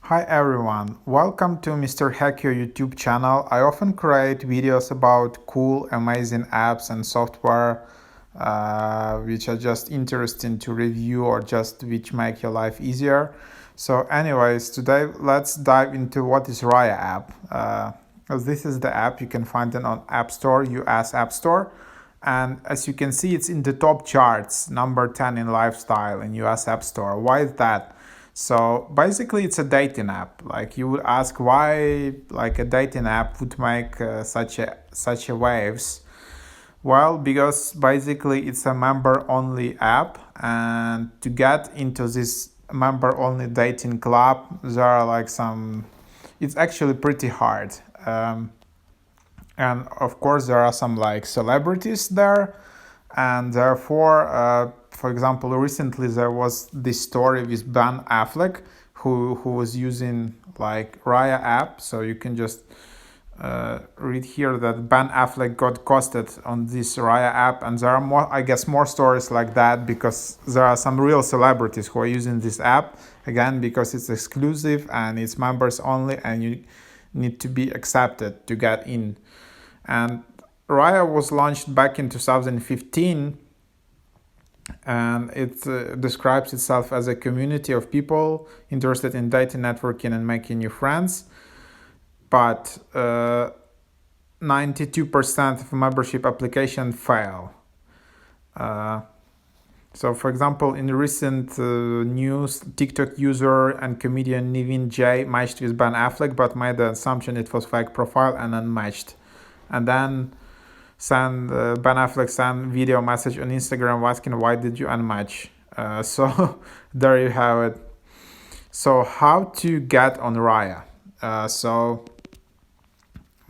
Hi everyone, welcome to Mr. Hack Your YouTube channel. I often create videos about cool, amazing apps and software which are just interesting to review or just which make your life easier. So anyways, today let's dive into what is Raya app. This is the app, you can find it on App Store, US App Store. And as you can see, it's in the top charts, number 10 in lifestyle in US App Store. Why is that? So basically, it's a dating app. Like you would ask why, like a dating app would make such a waves. Well, because basically it's a member-only app, and to get into this member-only dating club, there are like some. It's actually pretty hard. And of course there are some like celebrities there, and therefore for example recently there was this story with Ben Affleck who was using like Raya app. So you can just read here that Ben Affleck got ghosted on this Raya app, and there are more, I guess, more stories like that, because there are some real celebrities who are using this app, again because it's exclusive and it's members only and you need to be accepted to get in. And Raya was launched back in 2015, and it describes itself as a community of people interested in dating, networking, and making new friends. But 92% of membership applications fail. So, for example, in recent news, TikTok user and comedian Nivin J matched with Ben Affleck, but made the assumption it was fake profile and unmatched. And then Ben Affleck sent video message on Instagram asking why did you unmatch. So there you have it. So how to get on Raya? So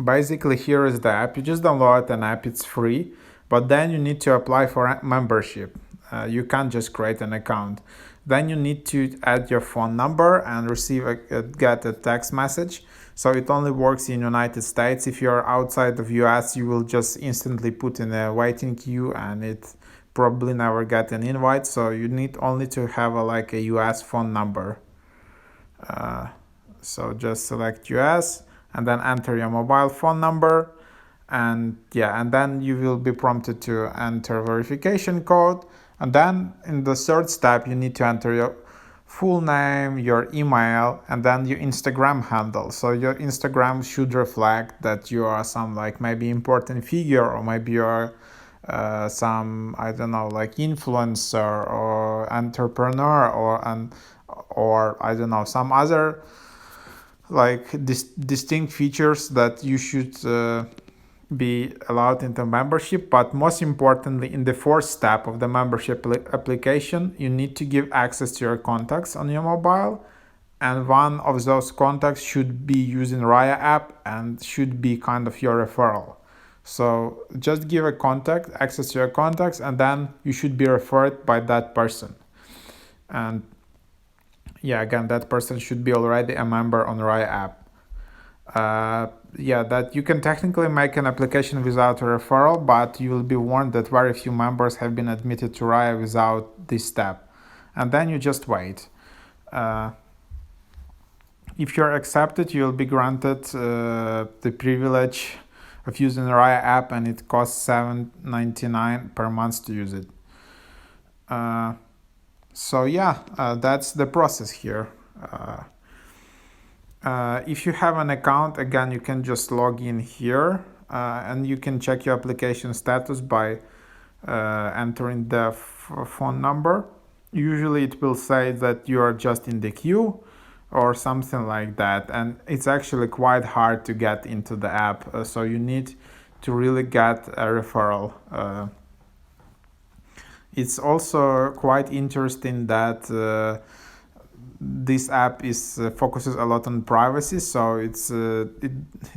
basically here is the app. You just download an app, it's free, but then you need to apply for a membership. You can't just create an account. Then you need to add your phone number and get a text message. So it only works in United States. If you're outside of US, you will just instantly put in a waiting queue and it probably never get an invite. So you need only to have like a US phone number. So just select US and then enter your mobile phone number, and then you will be prompted to enter verification code. And then in the third step you need to enter your full name, your email, and then your Instagram handle. So your Instagram should reflect that you are some like maybe important figure, or maybe you're some, I don't know, like influencer or entrepreneur, or I don't know, some other like distinct features that you should be allowed into membership. But most importantly, in the fourth step of the membership application, you need to give access to your contacts on your mobile, and one of those contacts should be using Raya app and should be kind of your referral. So just give a contact access to your contacts, and then you should be referred by that person. And again, that person should be already a member on Raya app. That you can technically make an application without a referral, but you will be warned that very few members have been admitted to Raya without this step. And then you just wait. If you're accepted, you'll be granted the privilege of using the Raya app, and it costs $7.99 per month to use it. That's the process here. If you have an account, again, you can just log in here, and you can check your application status by entering the phone number. Usually it will say that you are just in the queue or something like that, and it's actually quite hard to get into the app, so you need to really get a referral. It's also quite interesting that this app focuses a lot on privacy, so it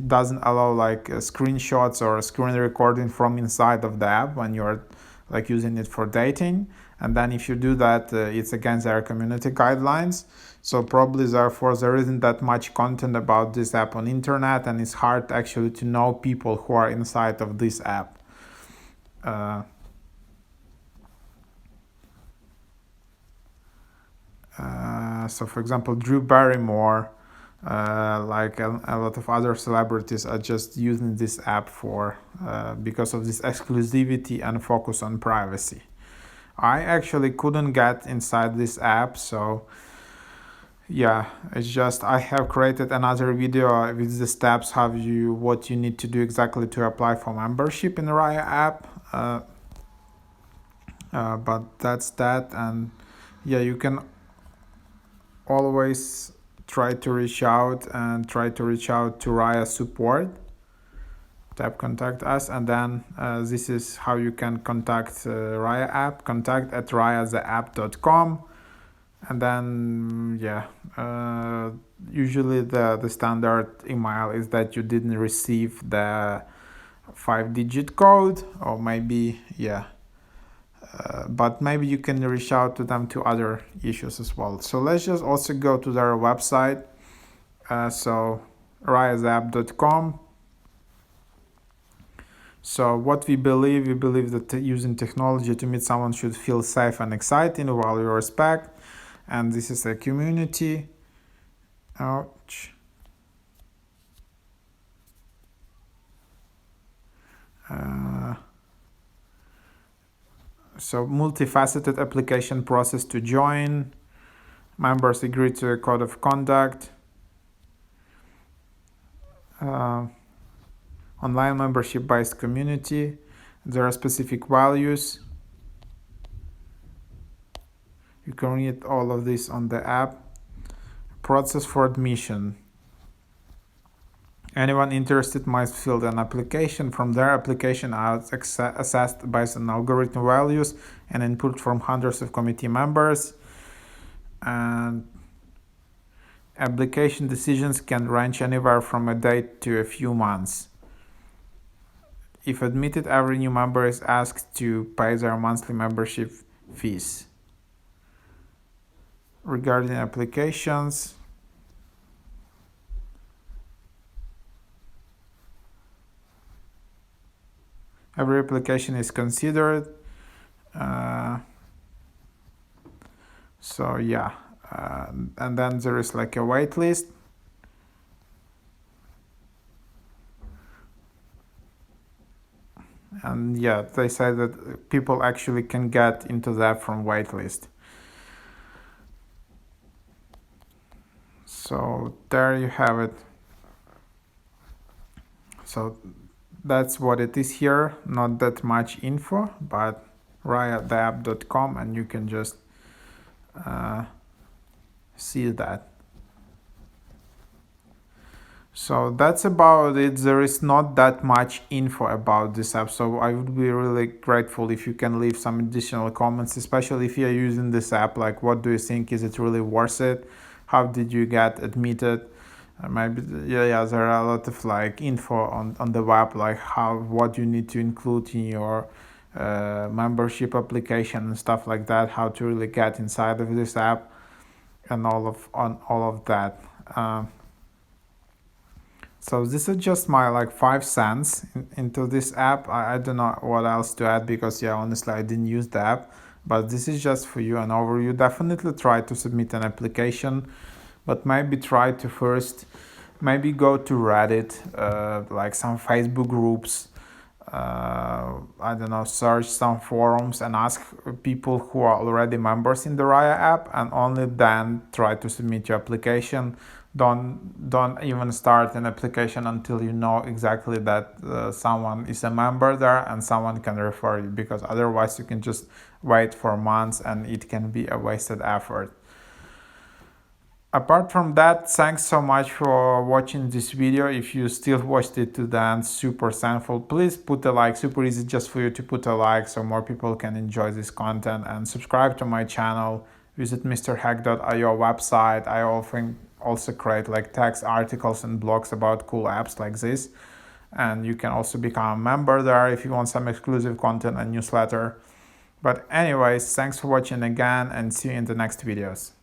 doesn't allow like screenshots or screen recording from inside of the app when you're like using it for dating. And then if you do that, it's against their community guidelines. So probably therefore there isn't that much content about this app on internet, and it's hard actually to know people who are inside of this app. So for example, Drew Barrymore like a lot of other celebrities are just using this app for because of this exclusivity and focus on privacy. I actually couldn't get inside this app, so yeah, it's just I have created another video with the steps what you need to do exactly to apply for membership in the Raya app. But that's that, and yeah, you can always try to reach out to Raya support. Tap contact us, and then this is how you can contact Raya app. Contact at rayatheapp.com. And then yeah, usually the standard email is that you didn't receive the 5-digit code, or maybe yeah, but maybe you can reach out to them to other issues as well. So let's just also go to their website. So rayatheapp.com. So what we believe that using technology to meet someone should feel safe and exciting while you respect. And this is a community. Ouch. So multifaceted application process to join. Members agree to a code of conduct. Online membership based community. There are specific values. You can read all of this on the app. Process for admission. Anyone interested must fill an application. From there, application are assessed based on algorithm values and input from hundreds of committee members. And application decisions can range anywhere from a day to a few months. If admitted, every new member is asked to pay their monthly membership fees. Regarding applications, every application is considered. So yeah, and then there is like a wait list. And yeah, they say that people actually can get into that from waitlist. So there you have it. So that's what it is here. Not that much info, but rayatheapp.com, and you can just see that. So that's about it. There is not that much info about this app, so I would be really grateful if you can leave some additional comments, especially if you're using this app. Like, what do you think? Is it really worth it? How did you get admitted? Maybe yeah, there are a lot of like info on the web, like what you need to include in your membership application and stuff like that, how to really get inside of this app, and all of that. So this is just my like 5 cents into this app. I don't know what else to add, because yeah, honestly, I didn't use the app, but this is just for you an overview. Definitely try to submit an application, but maybe try to first maybe go to Reddit, like some Facebook groups. I don't know, search some forums and ask people who are already members in the Raya app, and only then try to submit your application. Don't even start an application until you know exactly that someone is a member there and someone can refer you, because otherwise you can just wait for months and it can be a wasted effort. Apart from that, thanks so much for watching this video. If you still watched it to the end, super thankful. Please put a like. Super easy just for you to put a like so more people can enjoy this content, and subscribe to my channel. Visit mrhack.io website. I often also create like text articles and blogs about cool apps like this, and you can also become a member there if you want some exclusive content and newsletter. But anyways, thanks for watching again, and see you in the next videos.